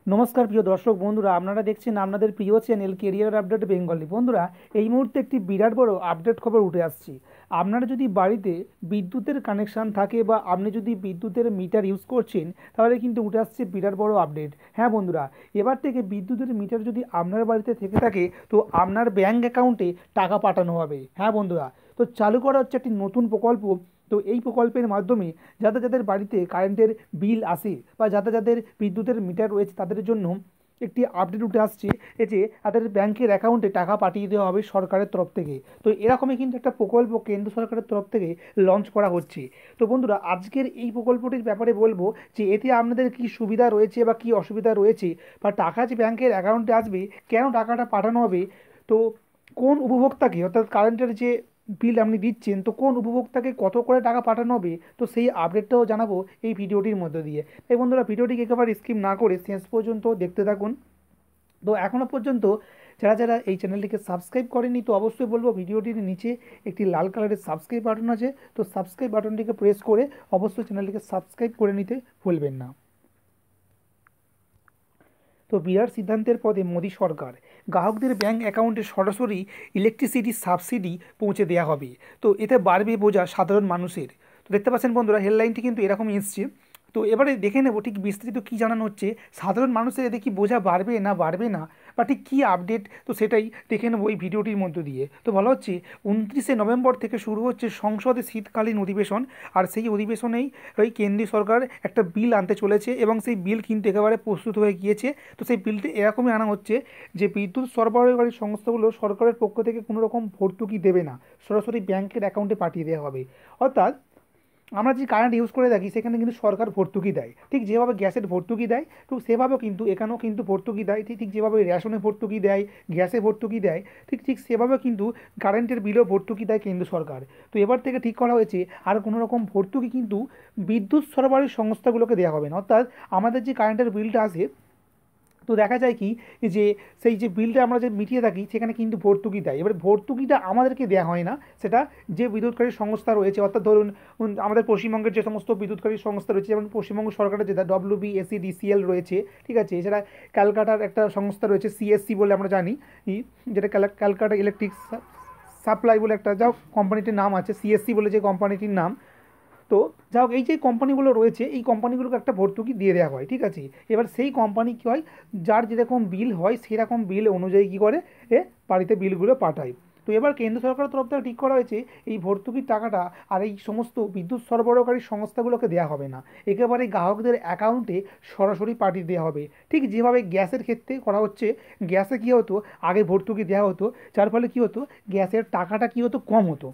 নমস্কার প্রিয় দর্শক বন্ধুরা, আপনারা দেখছেন আপনাদের প্রিয় চ্যানেল কেরিয়ার আপডেট বেঙ্গলি। বন্ধুরা, এই মুহূর্তে একটি বিরাট বড় আপডেট খবর উঠে আসছে। আপনারা যদি বাড়িতে বিদ্যুতের কানেকশান থাকে বা আপনি যদি বিদ্যুতের মিটার ইউজ করছেন, তাহলে কিন্তু উঠে আসছে বিরাট বড় আপডেট। হ্যাঁ বন্ধুরা, এবার থেকে বিদ্যুতের মিটার যদি আপনার বাড়িতে থেকে থাকে, তো আপনার ব্যাঙ্ক অ্যাকাউন্টে টাকা পাঠানো হবে। হ্যাঁ বন্ধুরা, তো চালু করা হচ্ছে একটি নতুন প্রকল্প। তো এই প্রকল্পের মাধ্যমে যাদের যাদের বাড়িতে কারেন্টের বিল আসে বা যাদের যাদের বিদ্যুতের মিটার রয়েছে, তাদের জন্য একটি আপডেট উঠে আসছে যে তাদের ব্যাংকের অ্যাকাউন্টে টাকা পাঠিয়ে দেওয়া হবে সরকারের তরফ থেকে। তো এরকমই কিন্তু একটা প্রকল্প কেন্দ্র সরকারের তরফ থেকে লঞ্চ করা হচ্ছে। তো বন্ধুরা, আজকের এই প্রকল্পটির ব্যাপারে বলবো যে এতে আপনাদের কী সুবিধা রয়েছে বা কী অসুবিধা রয়েছে, বা টাকা যে ব্যাংকের অ্যাকাউন্টে আসবে, কেন টাকাটা পাঠানো হবে, তো কোন উপভোক্তাকে, অর্থাৎ কারেন্টের যে বিল আপনি দিচ্ছেন, তো কোন উপভোক্তাকে কত করে টাকা পাঠানো হবে, তো সেই আপডেটটাও জানাবো এই ভিডিওটির মধ্যে দিয়ে। তাই বন্ধুরা, ভিডিওটিকে একেবারে স্কিপ না করে শেষ পর্যন্ত দেখতে থাকুন। তো এখনও পর্যন্ত যারা যারা এই চ্যানেলটিকে সাবস্ক্রাইব করেনি, তো অবশ্যই বলবো ভিডিওটির নিচে একটি লাল কালারের সাবস্ক্রাইব বাটন আছে, তো সাবস্ক্রাইব বাটনটিকে প্রেস করে অবশ্যই চ্যানেলটিকে সাবস্ক্রাইব করে নিতে ভুলবেন না। তো বিরাট সিদ্ধান্তের পদে মোদী সরকার, গ্রাহকদের ব্যাংক অ্যাকাউন্টে সরাসরি ইলেকট্রিসিটি সাবসিডি পৌঁছে দেওয়া হবে। তো এতে বাড়বে বোঝা সাধারণ মানুষের। তো দেখতে পাচ্ছেন বন্ধুরা, হেডলাইনটি কিন্তু এরকমই এসছে। তো এবারে দেখে নেব ঠিক বিস্তারিত কী জানানো হচ্ছে, সাধারণ মানুষের এতে কি বোঝা বাড়বে না বাড়বে না, বা ঠিক কী আপডেট, তো সেটাই দেখে নেব এই ভিডিওটির মধ্য দিয়ে। তো বলা হচ্ছে 29শে নভেম্বর থেকে শুরু হচ্ছে সংসদে শীতকালীন অধিবেশন। আর সেই অধিবেশনেই ওই কেন্দ্রীয় সরকার একটা বিল আনতে চলেছে, এবং সেই বিল কিন্তু একেবারে প্রস্তুত হয়ে গিয়েছে। তো সেই বিলটি এরকমই আনা হচ্ছে যে বিদ্যুৎ সরবরাহকারী সংস্থাগুলো সরকারের পক্ষ থেকে কোনো রকম ভর্তুকি দেবে না, সরাসরি ব্যাংকের অ্যাকাউন্টে পাঠিয়ে দেওয়া হবে। অর্থাৎ আমরা যে কারেন্ট ইউজ করে থাকি, সেখানে কিন্তু সরকার ভর্তুকি দেয়, ঠিক যেভাবে গ্যাসের ভর্তুকি দেয়, তো সেভাবেও কিন্তু এখানেও কিন্তু ভর্তুকি দেয়। ঠিক ঠিক যেভাবে রেশনে ভর্তুকি দেয়, গ্যাসে ভর্তুকি দেয়, ঠিক ঠিক সেভাবেও কিন্তু কারেন্টের বিলেও ভর্তুকি দেয় কেন্দ্র সরকার। তো এবার থেকে ঠিক করা হয়েছে আর কোনো রকম ভর্তুকি কিন্তু বিদ্যুৎ সরবরাহ সংস্থাগুলোকে দেওয়া হবে না। অর্থাৎ আমাদের যে কারেন্টের বিলটা আসে, তো দেখা যায় কি যে সেই যে বিলটা আমরা যে মিটিয়ে থাকি, সেখানে কিন্তু ভর্তুকি দেয়। এবার ভর্তুকিটা আমাদেরকে দেওয়া হয় না, সেটা যে বিদ্যুৎকারী সংস্থা রয়েছে, অর্থাৎ ধরুন আমাদের পশ্চিমবঙ্গের যে সমস্ত বিদ্যুৎকারী সংস্থা রয়েছে, যেমন পশ্চিমবঙ্গ সরকারের যেটা WBSEDCL রয়েছে, ঠিক আছে, এছাড়া ক্যালকাটার একটা সংস্থা রয়েছে CSC বলে আমরা জানি, যেটা ক্যালকাটা ইলেকট্রিক সাপ্লাই বলে একটা যা কোম্পানিটির নাম আছে, CSC বলে যে কোম্পানিটির নাম। তো যা হোক, এই যে কোম্পানিগুলো রয়েছে, এই কোম্পানিগুলোকে একটা ভর্তুকি দিয়ে দেওয়া হয়, ঠিক আছে। এবার সেই কোম্পানি কী হয়, যার যেরকম বিল হয় সেরকম বিল অনুযায়ী কী করে বাড়িতে বিলগুলো পাঠায়। তো এবার কেন্দ্র সরকারের তরফ থেকে ঠিক করা হয়েছে এই ভর্তুকির টাকাটা আর এই সমস্ত বিদ্যুৎ সরবরাহকারী সংস্থাগুলোকে দেওয়া হবে না, একেবারে গ্রাহকদের অ্যাকাউন্টে সরাসরি পাঠিয়ে দেওয়া হবে। ঠিক যেভাবে গ্যাসের ক্ষেত্রে করা হচ্ছে, গ্যাসে কী হতো, আগে ভর্তুকি দেওয়া হতো, যার ফলে কী হতো, গ্যাসের টাকাটা কী হতো, কম হতো,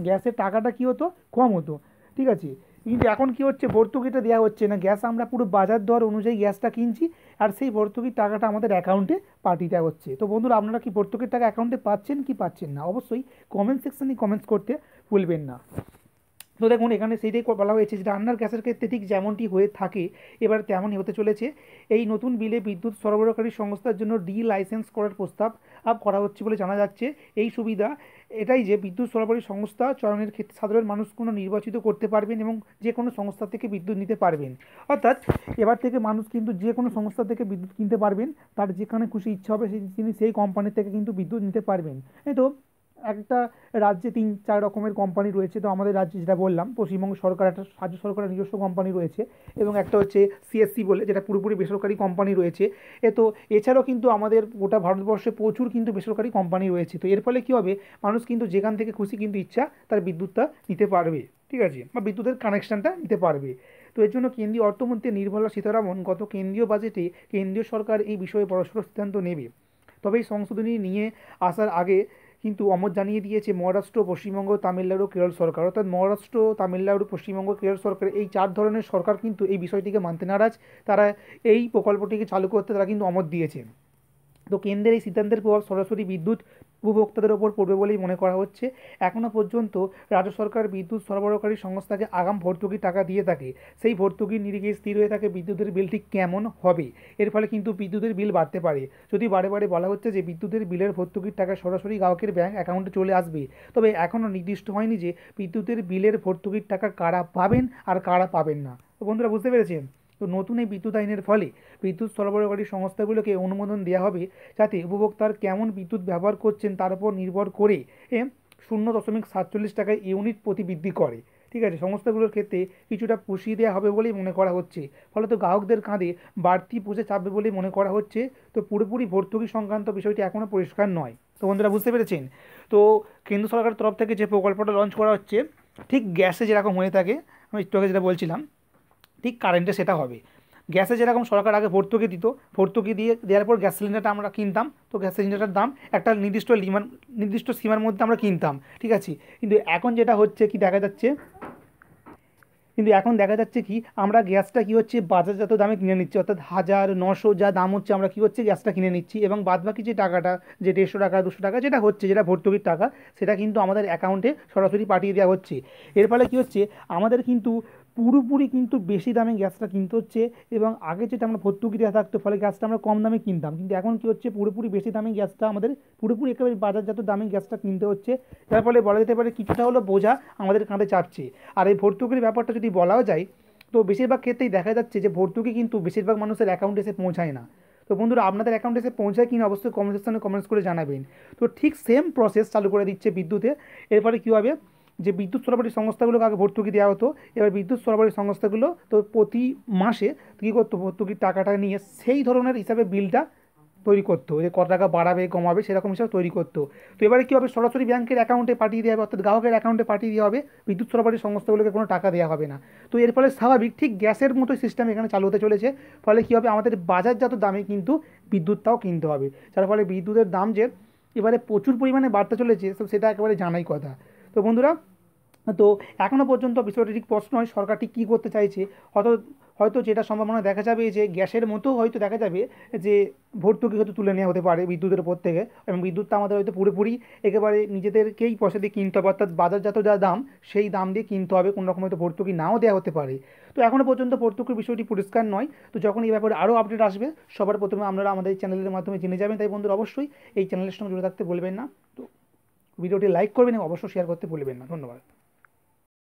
গ্যাসের টাকাটা কী হতো, কম হতো, ঠিক আছে। কিন্তু এখন কি হচ্ছে, ভর্তুকিটা দেওয়া হচ্ছে না, গ্যাস আমরা পুরো বাজার দর অনুযায়ী গ্যাসটা কিনছি, আর সেই ভর্তুকির টাকাটা আমাদের অ্যাকাউন্টে পাঠিয়ে দেওয়া হচ্ছে। তো বন্ধুরা, আপনারা কি ভর্তুকির টাকা অ্যাকাউন্টে পাচ্ছেন কি পাচ্ছেন না, অবশ্যই কমেন্ট সেকশনে কমেন্টস করতে ভুলবেন না। তো দেখুন, এখানে সেইটাই বলা হয়েছে যে রান্নার গ্যাসের ক্ষেত্রে ঠিক যেমনটি হয়ে থাকে, এবার তেমনই হতে চলেছে। এই নতুন বিলে বিদ্যুৎ সরবরাহকারী সংস্থার জন্য লাইসেন্স করার প্রস্তাব করা হচ্ছে বলে জানা যাচ্ছে। এই সুবিধা এটাই যে বিদ্যুৎ সরবরাহী সংস্থা চয়নের ক্ষেত্রে সাধারণ মানুষ কোনো নির্বাচিত করতে পারবেন এবং যে কোনো সংস্থা থেকে বিদ্যুৎ নিতে পারবেন। অর্থাৎ এবার থেকে মানুষ কিন্তু যে কোনো সংস্থা থেকে বিদ্যুৎ কিনতে পারবেন, তার যেখানে খুশি ইচ্ছা হবে তিনি সেই কোম্পানি থেকে কিন্তু বিদ্যুৎ নিতে পারবেন। এই তো একটা রাজ্যে 3-4 রকমের কোম্পানি রয়েছে। তো আমাদের রাজ্যে যেটা বললাম, পশ্চিমবঙ্গ সরকার একটা রাজ্য সরকারের নিজস্ব কোম্পানি রয়েছে, এবং একটা হচ্ছে CSC বলে, যেটা পুরোপুরি বেসরকারি কোম্পানি রয়েছে। তো এছাড়াও কিন্তু আমাদের গোটা ভারতবর্ষে প্রচুর কিন্তু বেসরকারি কোম্পানি রয়েছে। তো এর ফলে কী হবে, মানুষ কিন্তু যেখান থেকে খুশি কিন্তু ইচ্ছা তার বিদ্যুৎটা নিতে পারবে, ঠিক আছে, বা বিদ্যুতের কানেকশানটা নিতে পারবে। তো এর জন্য কেন্দ্রীয় অর্থমন্ত্রী নির্মলা সীতারামন গত কেন্দ্রীয় বাজেটে কেন্দ্রীয় সরকার এই বিষয়ে বড়সড় সিদ্ধান্ত নেবে। তবে এই সংশোধনী নিয়ে আসার আগে কিন্তু অমত জানিয়ে দিয়েছে মহারাষ্ট্র, পশ্চিমবঙ্গ, তামিলনাড়ু, কেরল সরকার। অর্থাৎ মহারাষ্ট্র, তামিলনাড়ু, পশ্চিমবঙ্গ, কেরল সরকার, এই 4 ধরনের সরকার কিন্তু এই বিষয়টিকে মানতে নারাজ। তারা এই প্রকল্পটিকে চালু করতে তারা কিন্তু অমত দিয়েছে। তো কেন্দ্রের এই সিদ্ধান্তের প্রভাব সরাসরি বিদ্যুৎ উপভোক্তাদের ওপর পড়বে বলেই মনে করা হচ্ছে। এখনও পর্যন্ত রাজ্য সরকার বিদ্যুৎ সরবরাহকারী সংস্থাকে আগাম ভর্তুকির টাকা দিয়ে থাকে, সেই ভর্তুকির নিরিখে স্থির হয়ে থাকে বিদ্যুতের বিল ঠিক কেমন হবে। এর ফলে কিন্তু বিদ্যুতের বিল বাড়তে পারে। যদি বারে বারে বলা হচ্ছে যে বিদ্যুতের বিলের ভর্তুকির টাকা সরাসরি গ্রাহকের ব্যাংক অ্যাকাউন্টে চলে আসবে, তবে এখনও নির্দিষ্ট হয়নি যে বিদ্যুতের বিলের ভর্তুকির টাকা কারা পাবেন আর কারা পাবেন না। তো বন্ধুরা, বুঝতে পেরেছেন? তো নতুন এই বিদ্যুৎ আইনের ফলে বিদ্যুৎ সরবরাহকারী সংস্থাগুলোকে অনুমোদন দেওয়া হবে যাতে উপভোক্তার কেমন বিদ্যুৎ ব্যবহার করছেন তার উপর নির্ভর করে 0.47 টাকায় ইউনিট প্রতি বৃদ্ধি করে। ঠিক আছে, সংস্থাগুলোর ক্ষেত্রে কিছুটা পুষিয়ে দেওয়া হবে বলেই মনে করা হচ্ছে, ফলে তো গ্রাহকদের কাঁধে বাড়তি বোঝা চাপবে বলেই মনে করা হচ্ছে। তো পুরোপুরি ভর্তুকি সংক্রান্ত বিষয়টি এখনও পরিষ্কার নয়। তো বন্ধুরা বুঝতে পেরেছেন, তো কেন্দ্র সরকারের তরফ থেকে যে প্রকল্পটা লঞ্চ করা হচ্ছে ঠিক গ্যাসে যেরকম হয়ে থাকে, আমি একটু আগে যেটা বলছিলাম ঠিক কারেন্টে সেটা হবে। গ্যাসে যেরকম সরকার আগে ভর্তুকি দিত, ভর্তুকি দেওয়ার পর গ্যাস সিলিন্ডারটা আমরা কিনতাম, তো গ্যাস সিলিন্ডারটার দাম একটা নির্দিষ্ট সীমার মধ্যে আমরা কিনতাম, ঠিক আছে। কিন্তু এখন যেটা হচ্ছে কি দেখা যাচ্ছে, কি আমরা গ্যাসটা কি হচ্ছে বাজারজাত দামে কিনে নিচ্ছি, অর্থাৎ 1000-900 যা দাম হচ্ছে আমরা কি হচ্ছে গ্যাসটা কিনে নিচ্ছি, এবং বাদবাকি যে টাকাটা যে 150 টাকা 200 টাকা যেটা হচ্ছে, যেটা ভর্তুকির টাকা, সেটা কিন্তু আমাদের অ্যাকাউন্টে সরাসরি পাঠিয়ে দেওয়া হচ্ছে। এর ফলে কী হচ্ছে, আমাদের কিন্তু পুরোপুরি কিন্তু বেশি দামে গ্যাসটা কিনতে হচ্ছে, এবং আগে যেটা আমরা ভর্তুকি দেওয়া থাকতো ফলে গ্যাসটা আমরা কম দামে কিনতাম, কিন্তু এখন কী হচ্ছে পুরোপুরি বেশি দামে গ্যাসটা আমাদের পুরোপুরি একেবারে বাজারজাত দামে গ্যাসটা কিনতে হচ্ছে। যার ফলে বলা যেতে পারে কিছুটা হলো বোঝা আমাদের কাঁধে চাপছে। আর এই ভর্তুকির ব্যাপারটা যদি বলাও যায়, তো বেশিরভাগ ক্ষেত্রেই দেখা যাচ্ছে যে ভর্তুকি কিন্তু বেশিরভাগ মানুষের অ্যাকাউন্টে এসে পৌঁছায় না। তো বন্ধুরা আপনাদের অ্যাকাউন্টে এসে পৌঁছায় কিনা অবশ্যই কমেন্ট সেকশনে কমেন্টস করে জানাবেন। তো ঠিক সেম প্রসেস চালু করে দিচ্ছে বিদ্যুতে। এরপরে কী হবে, যে বিদ্যুৎ সরবরাহী সংস্থাগুলোকে আগে ভর্তুকি দেওয়া হতো, এবার বিদ্যুৎ সরবরাহী সংস্থাগুলো তো প্রতি মাসে কী করতো, ভর্তুকির টাকাটা নিয়ে সেই ধরনের হিসাবে বিলটা তৈরি করতো, যে কত টাকা বাড়াবে কমাবে সেরকম হিসাবে তৈরি করতো। তো এবারে কী হবে, সরাসরি ব্যাংকের অ্যাকাউন্টে পাঠিয়ে দেওয়া হবে, অর্থাৎ গ্রাহকের অ্যাকাউন্টে পাঠিয়ে দেওয়া হবে, বিদ্যুৎ সরবরাহী সংস্থাগুলোকে কোনো টাকা দেওয়া হবে না। তো এর ফলে স্বাভাবিক ঠিক গ্যাসের মতো সিস্টেম এখানে চালু হতে চলেছে। ফলে কী হবে, আমাদের বাজারজাত দামে কিন্তু বিদ্যুৎটাও কিনতে হবে, যার ফলে বিদ্যুতের দাম যে এবারে প্রচুর পরিমাণে বাড়তে চলেছে সেটা একেবারে জানাই কথা। তো বন্ধুরা, তো এখনও পর্যন্ত বিষয়টা ঠিক স্পষ্ট নয় সরকার ঠিক কী করতে চাইছে। হয়তো হয়তো যেটা সম্ভাবনা দেখা যাবে যে গ্যাসের মতো হয়তো দেখা যাবে যে ভর্তুকি হয়তো তুলে নেওয়া হতে পারে বিদ্যুতের উপর থেকে, এবং বিদ্যুৎটা আমাদের হয়তো পুরোপুরি একেবারে নিজেদেরকেই পয়সা দিয়ে কিনতে হবে, অর্থাৎ বাজারজাত যা দাম সেই দাম দিয়ে কিনতে হবে, কোনো রকম হয়তো ভর্তুকি নাও দেওয়া হতে পারে। তো এখনও পর্যন্ত ভর্তুকির বিষয়টি পরিষ্কার নয়। তো যখন এই ব্যাপারে আরও আপডেট আসবে সবার প্রথমে আপনারা আমাদের এই চ্যানেলের মাধ্যমে জেনে যাবেন। তাই বন্ধুরা অবশ্যই এই চ্যানেলের সঙ্গে জুড়ে থাকতে ভুলবেন না। তো ভিডিওটি লাইক করবেন এবং অবশ্যই শেয়ার করতে ভুলবেন না। ধন্যবাদ।